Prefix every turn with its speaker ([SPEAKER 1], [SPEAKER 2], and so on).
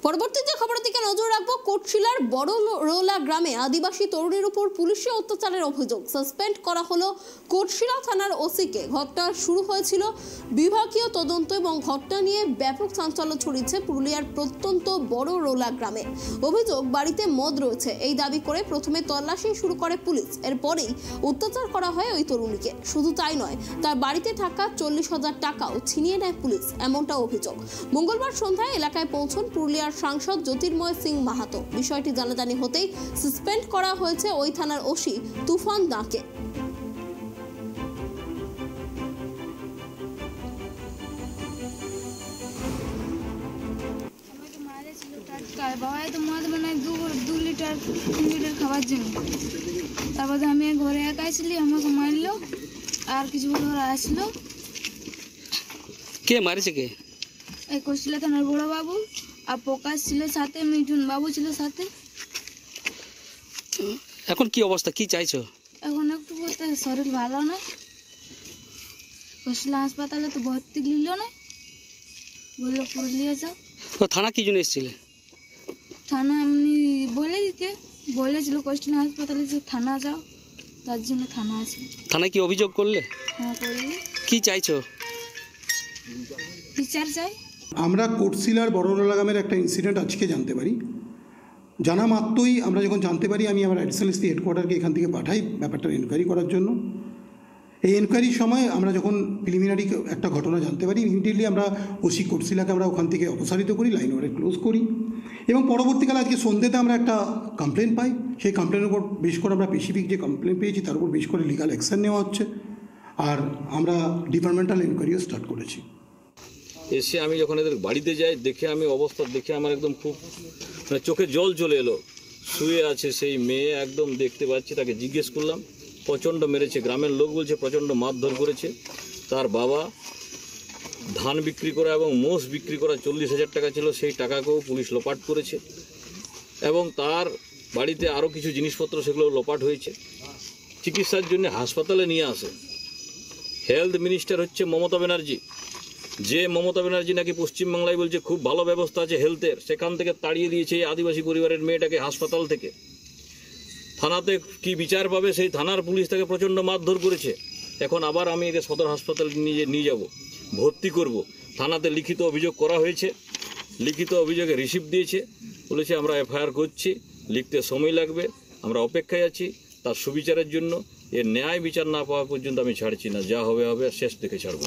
[SPEAKER 1] পরবর্তী যে খবরের দিকে নজর রাখবো, কোটশিলার বড়রোলা গ্রামে আদিবাসী তরুণীর উপর পুলিশি অত্যাচারের অভিযোগ। সাসপেন্ড করা হলো কোটশিলা থানার ওসিকে। ঘটনা শুরু হয়েছিল বিভাগীয় তদন্ত এবং ঘটনা নিয়ে ব্যাপক চাঞ্চল্য ছড়িয়েছে পুরুলিয়ার প্রত্যন্ত বড়রোলা গ্রামে। অভিযোগ, বাড়িতে মদ রয়েছে এই দাবি করে প্রথমে তল্লাশি শুরু করে পুলিশ। এরপরেই অত্যাচার করা হয় ওই তরুণীকে। শুধু তাই নয়, তার বাড়িতে থাকা 40,000 টাকাও ছিনিয়ে নেয় পুলিশ, এমনটা অভিযোগ। মঙ্গলবার সন্ধ্যায় এলাকায় পৌঁছন পুরুলিয়ার সাংসদ জ্যোতির্ময় সিং মাহাতো। বিষয়টি জানাজানি হতেই সাসপেন্ড করা হয়েছে ওই থানার ওসি তুফান দাকে।
[SPEAKER 2] বাবাই তো মদ মানে 2 লিটার 3 লিটার খাওয়ার জন্য। তারপরে আমি ঘরে একা ছিলি, আমাকে মারলো আর কিছু ওরা আসলো।
[SPEAKER 3] কে মারিছে? কে?
[SPEAKER 2] এই কোটশিলা থানার বড় বাবু আর প্রকাশ ছিল সাথে, মিঠুন বাবু ছিল সাথে।
[SPEAKER 3] এখন কি অবস্থা, কি চাইছো?
[SPEAKER 2] এখন একটু বলতে শরীর ভালো না, কোটশিলা হাসপাতালে তো ভর্তি নিল না, বললো পুরুলিয়া যাও।
[SPEAKER 3] তো থানা কি জন্য এসেছিলে?
[SPEAKER 2] থানা এমনি বলে দিতে বলেছিল কোটশিলা হাসপাতালে যে থানা যাও, তার জন্য থানা আছে।
[SPEAKER 3] থানায় কি অভিযোগ করলে?
[SPEAKER 2] হ্যাঁ করলি।
[SPEAKER 3] কি চাইছো?
[SPEAKER 2] বিচার চাই।
[SPEAKER 4] আমরা কোটশিলার বড়রোলা গ্রামের একটা ইনসিডেন্ট আজকে জানতে পারি। জানা মাত্রই আমরা যখন জানতে পারি, আমি আমার অ্যাডিশনাল এসপি হেডকোয়ার্টারকে এখান থেকে পাঠাই ব্যাপারটার এনকোয়ারি করার জন্য। এই এনকোয়ারির সময় আমরা যখন প্রিলিমিনারি একটা ঘটনা জানতে পারি, ইমিডিয়েটলি আমরা ওসি কোটশিলাকে আমরা ওখান থেকে অপসারিত করি, লাইন ওয়ারে ক্লোজ করি। এবং পরবর্তীকালে আজকে সন্ধ্যেতে আমরা একটা কমপ্লেন পাই। সেই কমপ্লেনের উপর বেশ করে আমরা স্পেসিফিক যে কমপ্লেন পেয়েছি তার উপর বেশ করে লিগাল অ্যাকশন নেওয়া হচ্ছে, আর আমরা ডিপার্টমেন্টাল এনকোয়ারিও স্টার্ট করেছি।
[SPEAKER 5] এসে আমি যখন এদের বাড়িতে যাই, দেখে আমি অবস্থা দেখে আমার একদম খুব মানে চোখে জল চলে এলো। শুয়ে আছে সেই মেয়ে, একদম দেখতে পাচ্ছি। তাকে জিজ্ঞেস করলাম, প্রচণ্ড মেরেছে। গ্রামের লোক বলছে প্রচণ্ড মারধর করেছে। তার বাবা ধান বিক্রি করা এবং মোষ বিক্রি করা 40,000 টাকা ছিল, সেই টাকাকেও পুলিশ লোপাট করেছে। এবং তার বাড়িতে আরও কিছু জিনিসপত্র, সেগুলো লোপাট হয়েছে। চিকিৎসার জন্য হাসপাতালে নিয়ে আসে। হেলথ মিনিস্টার হচ্ছে মমতা ব্যানার্জি, যে মমতা ব্যানার্জি নাকি পশ্চিমবাংলায় বলছে খুব ভালো ব্যবস্থা আছে হেলথের, সেখান থেকে তাড়িয়ে দিয়েছে এই আদিবাসী পরিবারের মেয়েটাকে হাসপাতাল থেকে। থানাতে কি বিচার পাবে, সেই থানার পুলিশ তাকে প্রচণ্ড মারধর করেছে। এখন আবার আমি একে সদর হাসপাতালে নিয়ে যাব, ভর্তি করব। থানাতে লিখিত অভিযোগ করা হয়েছে, লিখিত অভিযোগে রিসিপ্ট দিয়েছে, বলেছে আমরা এফআইআর করছি, লিখতে সময় লাগবে, আমরা অপেক্ষায় আছি তার সুবিচারের জন্য। এর ন্যায় বিচার না পাওয়া পর্যন্ত আমি ছাড়ছি না, যা হবে হবে, শেষ দেখে ছাড়ব।